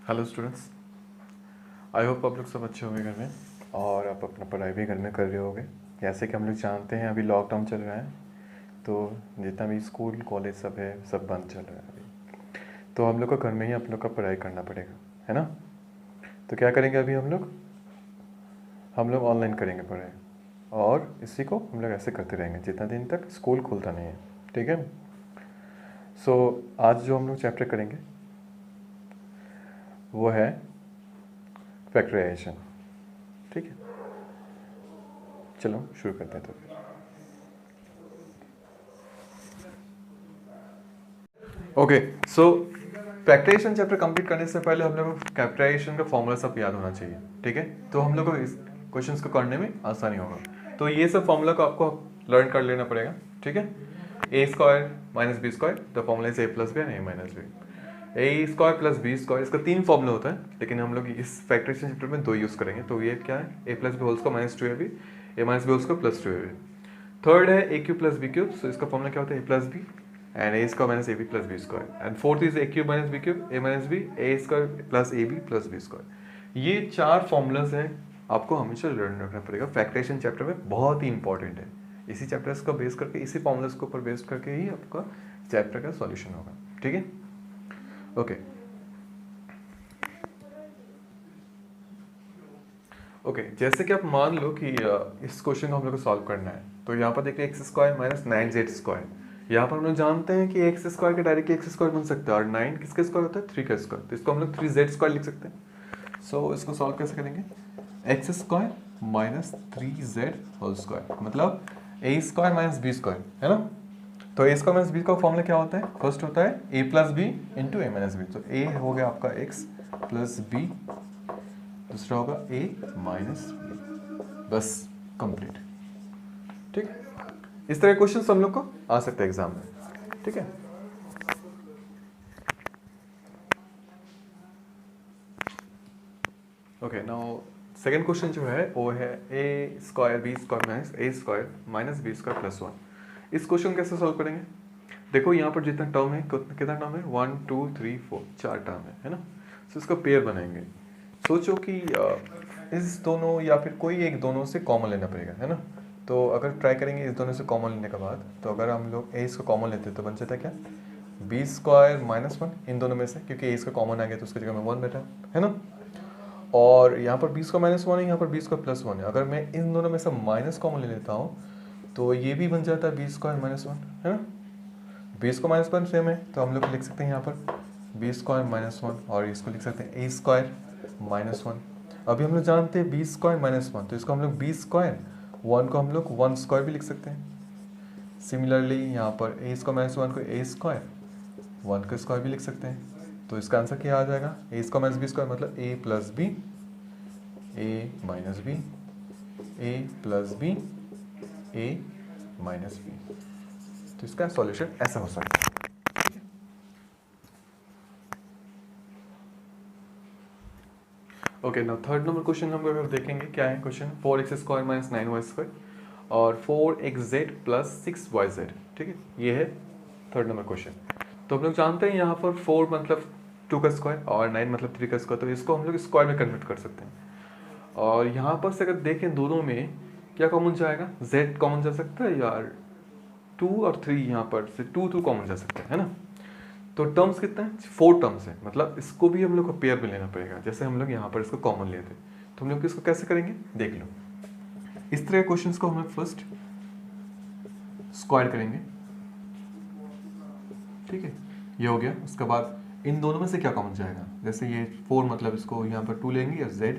Hello students, I hope आप लोग सब अच्छे होंगे घर में और आप अपना पढ़ाई भी घर में कर रहे होंगे। जैसे कि हम लोग जानते हैं अभी लॉकडाउन चल रहा है, तो जितना भी स्कूल कॉलेज सब है सब बंद चल रहा है अभी। तो हम लोग को घर में ही आप लोग का पढ़ाई करना पड़ेगा, है ना। तो क्या करेंगे अभी हम लोग ऑनलाइन करेंगे पढ़ाई, और इसी को हम लोग ऐसे करते रहेंगे जितना दिन तक स्कूल खुलता नहीं है, ठीक है। सो आज जो हम लोग चैप्टर करेंगे वो है फैक्टराइजेशन, ठीक है। चलो शुरू करते हैं। तो ओके, सो फैक्टराइजेशन चैप्टर कंप्लीट करने से पहले हम लोग को फैक्टराइजेशन का फॉर्मूला सब याद होना चाहिए, ठीक है। तो हम लोग को इस क्वेश्चंस को करने में आसानी होगा। तो ये सब फॉर्मूला को आपको लर्न कर लेना पड़ेगा, ठीक है। A square minus B square, the formula is a plus b and a minus b. A square plus b square, इसका 3 फॉर्मूला होता है, लेकिन हम लोग इस फैक्टराइजेशन चैप्टर में 2 यूज़ करेंगे। तो ये क्या है, ए plus b whole square minus 2ab, a minus b whole square plus 2ab। Third है a cube plus b cube, so इसका फॉर्मूला क्या होता है, ए plus b and a square minus ab plus b square, and fourth is a cube minus b cube, a minus b, a square plus ab plus b square। ये 4 formulas हैं, आपको हमेशा learn रखना पड़ेगा। Factorisation chapter में बहुत ही important है। इसी चैप्टर्स को बेस करके, इसी फॉर्मूलाज के ऊपर बेस करके ही आपका चैप्टर का सॉल्यूशन होगा, ठीक है। ओके, जैसे कि आप मान लो कि इस क्वेश्चन को हम लोग को सॉल्व करना है। तो यहाँ पर देखिए x square minus 9z square, यहाँ पर हम लोग जानते हैं कि एक्स स्क्वायर के डायरेक्टली एक्स स्क्वायर बन सकता है, और 9 किसका स्क्वायर होता है, 3 का स्क्वायर। तो इसको हम लोग 3z स्क्वायर लिख सकते हैं। सो इसको सॉल्व कैसे करेंगे, X square minus 3z whole square, मतलब A square minus B square, है ना। तो ए स्क्वायर माइनस बी का फॉर्मूला क्या होता है, फर्स्ट होता है ए plus B into A minus B. तो ए हो गया आपका एक्स प्लस बी, दूसरा होगा ए माइनस बी, बस कंप्लीट, ठीक। इस तरह क्वेश्चन हम लोग को आ सकते हैं एग्जाम में, ठीक है। ओके, नाउ सेकेंड क्वेश्चन जो है वो है a square b square minus a square minus B square plus 1। इस क्वेश्चन कैसे सॉल्व करेंगे, देखो यहाँ पर जितना टर्म है, कितना टर्म है, 1 2 3 4, 4 टर्म है ना। तो इसका पेयर बनाएंगे। सोचो कि इस दोनों या फिर कोई एक दोनों से कॉमन लेना पड़ेगा, है ना। तो अगर ट्राई करेंगे इस दोनों से कॉमन लेने के बाद, तो अगर हम लोग ए इसको कॉमन लेते तो बन जाता है क्या, बी स्क्वायर माइनस 1 इन दोनों में से, क्योंकि ए इसका कॉमन आ गया तो उसकी जगह में 1 बैठा है ना। और यहाँ पर बी स्क्वायर माइनस 1 है, यहाँ पर बी स्क्वायर प्लस 1 है। अगर मैं इन दोनों में से माइनस कॉमन ले लेता हूँ तो ये भी बन जाता है बी स्क्वायर माइनस 1, है ना। बी स्क्वायर माइनस 1 सेम है, तो हम लोग लिख सकते हैं यहाँ पर बी स्क्वायर माइनस 1, और इसको लिख सकते हैं ए स्क्वायर माइनस 1। अभी हम लोग जानते हैं बी स्क्वायर माइनस 1, तो इसको हम लोग बी स्क्वायर 1 को हम लोग 1 स्क्वायर भी लिख सकते हैं। सिमिलरली यहाँ पर ए स्क्वायर माइनस 1 को ए स्क्वायर 1 का स्क्वायर भी लिख सकते हैं। तो इसका आंसर क्या आ जाएगा, ए स्क्वायर माइनस बी स्क्वायर मतलब ए plus b, A minus b, a plus b, A minus B. तो इसका सॉल्यूशन ऐसा हो सकता है। Okay, now third number question हम लोग देखेंगे क्या है। Question 4x square minus 9y square और 4xz प्लस 6yz, ठीक है। ये है थर्ड नंबर क्वेश्चन। तो हम लोग जानते हैं यहाँ पर 4 मतलब 2 का स्क्वायर और 9 मतलब 3 का स्क्वायर, तो इसको हम लोग स्क्वायर में कन्वर्ट कर सकते हैं। और यहाँ पर से अगर देखें दोनों में क्या कॉमन जाएगा, z कॉमन जा सकता है यार, 2 और 3 यहाँ पर से 2 कॉमन जा सकता है ना। तो टर्म्स कितने हैं, 4 टर्म्स है, मतलब इसको भी हम लोग को पेयर में लेना पड़ेगा। जैसे हम लोग यहाँ पर इसको कॉमन लेते हैं, तो हम लोग इसको कैसे करेंगे देख लो। इस तरह के क्वेश्चंस को हम लोग फर्स्ट स्क्वायर करेंगे, ठीक है, ये हो गया। उसके बाद इन दोनों में से क्या कॉमन जाएगा, जैसे ये 4 मतलब इसको यहाँ पर 2 लेंगे या z,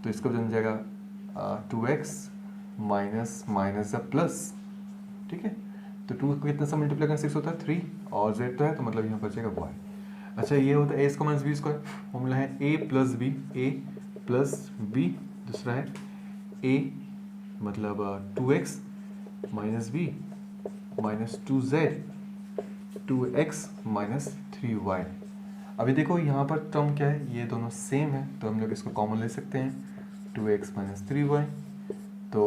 तो इसको बन जाएगा 2x माइनस माइनस या प्लस, ठीक है। तो 2 को कितने से मल्टीप्लाई करना, 6 होता है 3, और z तो है, तो मतलब यहाँ पर जाएगा y। अच्छा, ये होता है a square minus B square, formula है ए plus b, a plus b, दूसरा है ए मतलब 2x minus B minus 2z 2x minus 3y। अभी देखो यहाँ पर टर्म क्या है, ये दोनों सेम है, तो हम लोग इसको कॉमन ले सकते हैं, 2x माइनस 3y। तो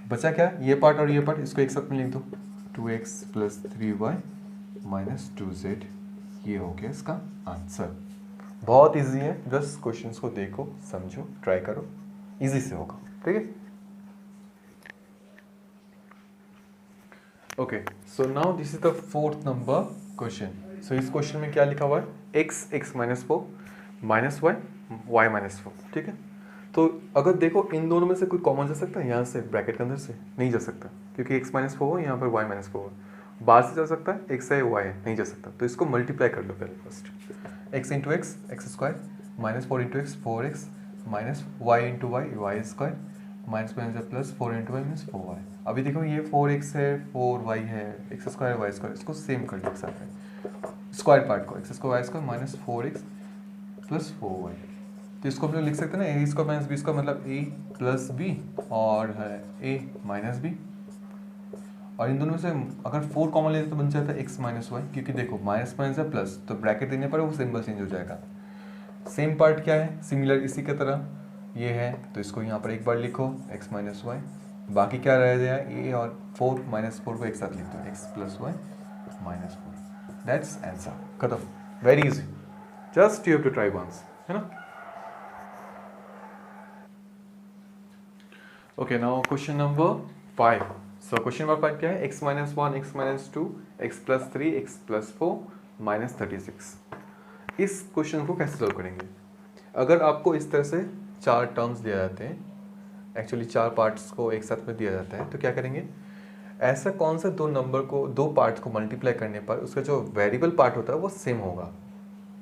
बचा क्या, ये पार्ट और ये पार्ट, इसको एक साथ में लिख दो, 2x plus 3y minus 2z। ये हो गया इसका आंसर। बहुत इजी है, बस क्वेश्चंस को देखो, समझो, ट्राई करो, इजी से होगा, ठीक है। Okay, so now this is the fourth number question. So इस क्वेश्चन में क्या लिखा हुआ है, x माइनस 4 माइनस y माइनस 4, ठीक है। तो अगर देखो इन दोनों में से कोई कॉमन जा सकता है यहाँ से, ब्रैकेट के अंदर से नहीं जा सकता, क्योंकि x माइनस 4 यहाँ पर y माइनस 4 बाहर से जा सकता है, x है y है, नहीं जा सकता। तो इसको मल्टीप्लाई कर लो पहले first, x into X X square minus 4 into X 4x minus y into Y Y square minus minus plus 4 into Y means 4y। अभी देखो ये 4x है 4y है, एक्स स्क्वायर वाई स्क्वायर, इसको सेम कर लो एक साथ में, स्क्वायर पार्ट को, X square Y square minus 4x plus 4y। तो इसको हम लोग लिख सकते हैं ना, A square minus B square मतलब a प्लस बी और है a माइनस बी। और इन दोनों से अगर 4 कॉमन लेते तो बन जाता है x माइनस वाई, क्योंकि देखो माइनस माइनस है प्लस, तो ब्रैकेट देने पर वो सिंबल चेंज हो जाएगा। सेम पार्ट क्या है, सिमिलर इसी की तरह ये है, तो इसको यहाँ पर एक बार लिखो x माइनस वाई, बाकी क्या रह गया a और 4 माइनस 4 को एक साथ लिख दो, x plus y minus 4, that's answer, खत्म, very easy, just you have to try once, है ना। Okay, now question number 5। So question number 5 क्या है, x minus 1 x minus 2 x plus 3 x plus 4 minus 36। इस क्वेश्चन को कैसे solve करेंगे। अगर आपको इस तरह से 4 टर्म्स दिया जाते हैं, एक्चुअली 4 पार्ट्स को एक साथ में दिया जाता है, तो क्या करेंगे, ऐसा कौन सा दो नंबर को, दो पार्ट्स को मल्टीप्लाई करने पर उसका जो वेरिएबल पार्ट होता है वो सेम होगा।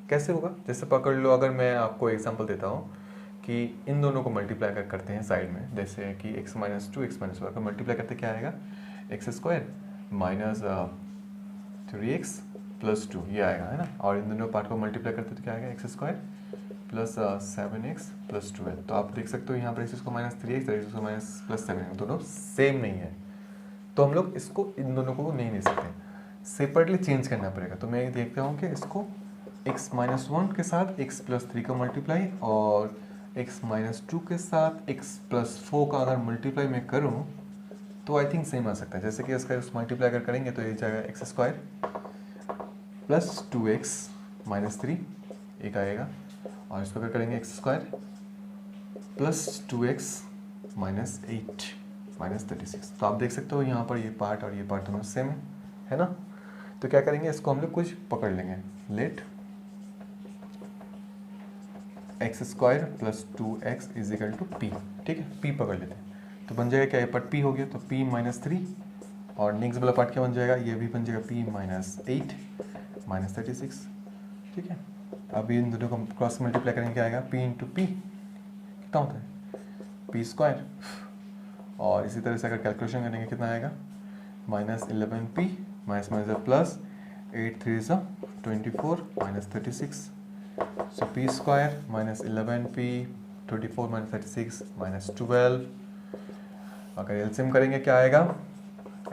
कैसे होगा, जैसे पकड़ लो, अगर मैं आपको एग्जांपल देता हूँ कि इन दोनों को मल्टीप्लाई करते हैं साइड में, जैसे कि x माइनस 2 x माइनस 1 को मल्टीप्लाई करते क्या आएगा, x square minus 3x plus 2 ये आएगा, है ना। और इन दोनों पार्ट को मल्टीप्लाई करते तो क्या आएगा, x square plus 7x plus 12। तो आप देख सकते हो यहाँ पर इसको माइनस 3x और इसको माइनस प्लस 7, दोनों सेम नहीं है, तो हम लोग इसको इन दोनों को नहीं ले सकते, सेपरेटली चेंज करना पड़ेगा। तो मैं देखता हूँ कि इसको x माइनस 1 के साथ x प्लस 3 का मल्टीप्लाई और x माइनस 2 के साथ x प्लस 4 का अगर मल्टीप्लाई मैं करूँ तो आई थिंक सेम आ सकता है। जैसे कि इसका मल्टीप्लाई अगर करेंगे तो ये जाएगा x square plus 2x minus 3 एक आएगा, और इसको अगर करेंगे X square plus 2x minus 8 minus 36। तो आप देख सकते हो यहाँ पर ये पार्ट और ये पार्ट दोनों सेम है ना। तो क्या करेंगे, इसको हम लोग कुछ पकड़ लेंगे, let X square plus 2x is equal to P, ठीक है, p पकड़ लेते हैं। तो बन जाएगा क्या, ये पार्ट p हो गया, तो p माइनस 3, और नेक्स्ट वाला पार्ट क्या बन जाएगा, ये भी बन जाएगा p माइनस 8 माइनस 36, ठीक है। अभी इन दोनों को क्रॉस मल्टीप्लाई करेंगे, क्या आएगा, p इंटू पी कितना होता है, p स्क्वायर, और इसी तरह से अगर कैलकुलेशन करेंगे कितना आएगा, minus 11p minus minus plus 8 3 24 minus 36। So p square minus 11p 24 minus 36 minus 12। अगर एलसीएम करेंगे क्या आएगा,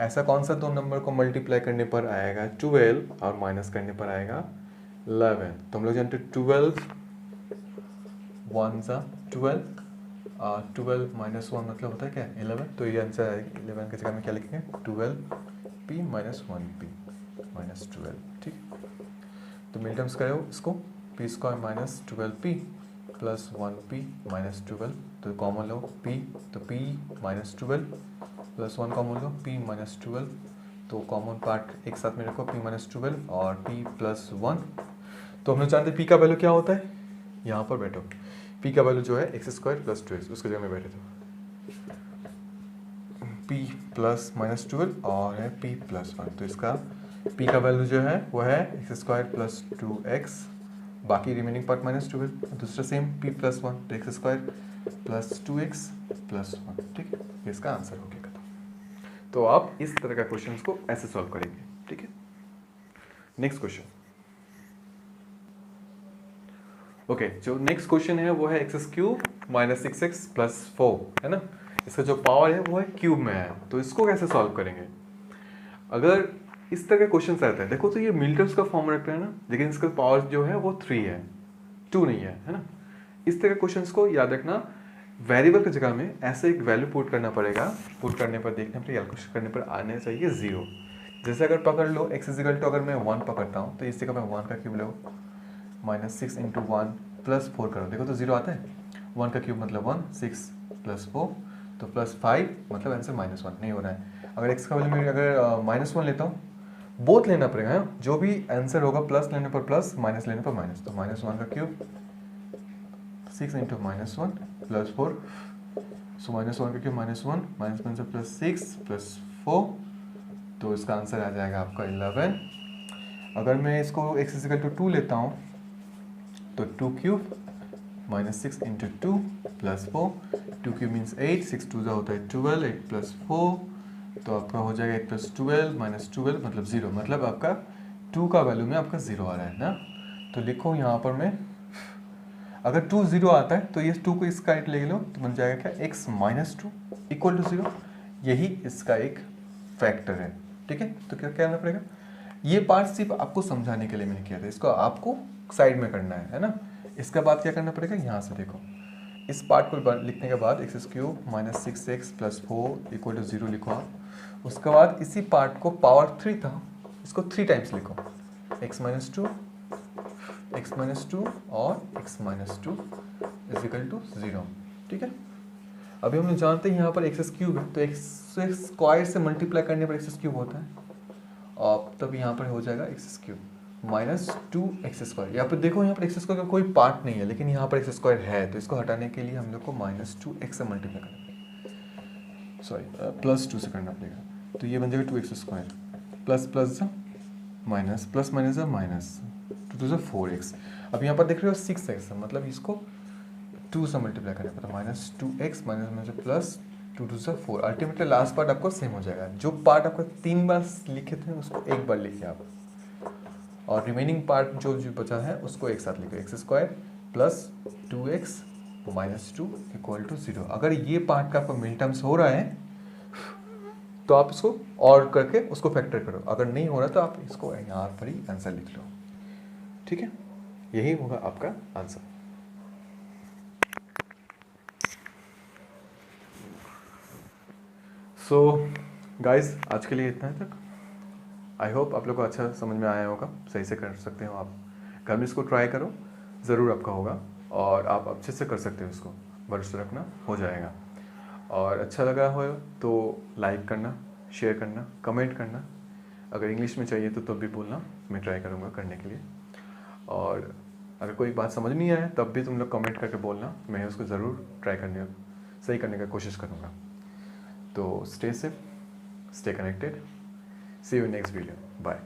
ऐसा कौन सा दो नंबर को मल्टीप्लाई करने पर आएगा 12 और माइनस करने पर आएगा 11। तो हम लोग जानते 12 1 सा 12 माइनस 1 मतलब होता है क्या 11। तो ये आंसर आएगा 11 की जगह में क्या लिखेंगे 12p माइनस 1p माइनस 12, ठीक। तो मिल टर्म्स करो इसको, p square minus 12p plus 1p minus 12, तो कॉमन लो p, तो p माइनस 12 प्लस 1 कॉमन लो p माइनस 12, तो कॉमन पार्ट एक साथ में रखो p माइनस 12 और p प्लस 1। तो हम लोग जानते p का वैल्यू क्या होता है, यहाँ पर बैठो, p का वैल्यू जो है एक्स स्क्वायर प्लस 2x, उसके जगह में बैठे थे p प्लस माइनस 12 और है p प्लस 1। तो इसका p का वैल्यू जो है वो है एक्स स्क्वायर प्लस 2x, बाकी रिमेनिंग पार्ट माइनस 12, दूसरा सेम p प्लस 1, तो x square plus 2x plus 1, ठीक है। इसका आंसर हो गया खत्म। तो आप इस तरह का क्वेश्चन को ऐसे सॉल्व करेंगे, ठीक है। नेक्स्ट क्वेश्चन, ओके, जो नेक्स्ट क्वेश्चन है वो है x cube minus 6x plus 4, है ना। इसका जो पावर है वो है क्यूब में है, तो इसको कैसे सॉल्व करेंगे। अगर इस तरह का क्वेश्चन आता है, देखो तो ये मिल टर्म्स का फॉर्म रख रहे हैं ना, लेकिन इसका पावर जो है वो 3 है, 2 नहीं है ना। इस तरह के क्वेश्चंस को याद रखना, वेरिएबल की जगह में ऐसे एक वैल्यू पुट करना पड़ेगा, पुट करने पर देखने पर कैलकुलेशन करने पर आने चाहिए 0। जैसे अगर पकड़ लो x इजिकल टू, अगर मैं 1 पकड़ता हूँ तो इस जगह मैं 1 का क्यूब लो, माइनस 6 इंटू 1 प्लस 4 करो, देखो तो 0 आता है, 1 का क्यूब मतलब 1, 6 प्लस 4 तो प्लस 5, मतलब आंसर -1 नहीं हो रहा है। अगर x का वैल्यू मैं अगर -1 लेता हूँ, बोथ लेना पड़ेगा है, जो भी आंसर होगा प्लस लेने पर प्लस, माइनस लेने पर माइनस, तो -1 का क्यूब 6 इंटू -1 प्लस 4, सो -1 का क्यूब -1 -1 से प्लस 6 प्लस 4, तो इसका आंसर आ जाएगा आपका 11। अगर मैं इसको x = 2 लेता हूँ तो 2 cube -6 into 2 plus 4, 2 cube means 8, 6 2 होता है 12, 8 प्लस 4, तो आपका हो जाएगा 8 प्लस 12 -12 मतलब 0, मतलब आपका 2 का वैल्यू में आपका 0 आ रहा है ना। तो लिखो यहाँ पर मैं, अगर 2 0 आता है तो ये 2 को इसका एक ले लो तो बन जाएगा क्या, x -2 इक्वल टू 0, यही इसका एक फैक्टर है। ठीक है, तो क्या करना पड़ेगा, ये पार्ट सिर्फ आपको समझाने के लिए मैंने किया था, इसको आपको साइड में करना है ना। इसका बाद क्या करना पड़ेगा, यहाँ से देखो, इस पार्ट को लिखने के बाद x³ -6x + 4 इक्वल टू 0 लिखो आप। उसके बाद इसी पार्ट को पावर 3 था, इसको 3 टाइम्स लिखो, x -2 और x -2 = 0। ठीक है, अभी हम लोग जानते हैं यहाँ पर x³ है, तो x² से मल्टीप्लाई करने पर x³ होता है, और तब यहाँ पर हो जाएगा x³ -2x²। यहाँ पर देखो, यहाँ पर x² का कोई पार्ट नहीं है, लेकिन यहाँ पर x² है, तो इसको हटाने के लिए हम लोग को -2x से मल्टीप्लाई करना पड़ेगा, सॉरी +2 से करना पड़ेगा, तो ये बन जाएगा 2x² plus plus minus plus minus minus 2 2 4x। अब यहाँ पर देख रहे हो 6x, मतलब इसको 2 से मल्टीप्लाई करना पड़ता है, -2x minus plus 2 2 4, ultimately last part आपको सेम हो जाएगा। जो पार्ट आपको 3 बार लिखे थे उसको एक बार लिखिए आप, और रिमेनिंग पार्ट जो बचा है उसको एक साथ लिखो, x² plus 2x -2 equal to 0। अगर ये पार्ट का आपको मिन टर्म्स हो रहा है तो आप इसको और करके उसको फैक्टर करो, अगर नहीं हो रहा तो आप इसको यहाँ पर ही आंसर लिख लो। ठीक है, यही होगा आपका आंसर। सो गाइस, आज के लिए इतना ही तक। आई होप आप लोग को अच्छा समझ में आया होगा, सही से कर सकते हो आप, घर में इसको ट्राई करो, ज़रूर आपका होगा और आप अच्छे से कर सकते हो, इसको भरोसा रखना हो जाएगा। और अच्छा लगा हो तो लाइक करना, शेयर करना, कमेंट करना, अगर इंग्लिश में चाहिए तो तब भी बोलना, मैं ट्राई करूँगा करने के लिए। और अगर कोई बात समझ नहीं आए तब भी तुम लोग कमेंट करके बोलना, मैं उसको ज़रूर सही करने का कोशिश करूँगा। तो stay safe, stay connected, see you next video, bye.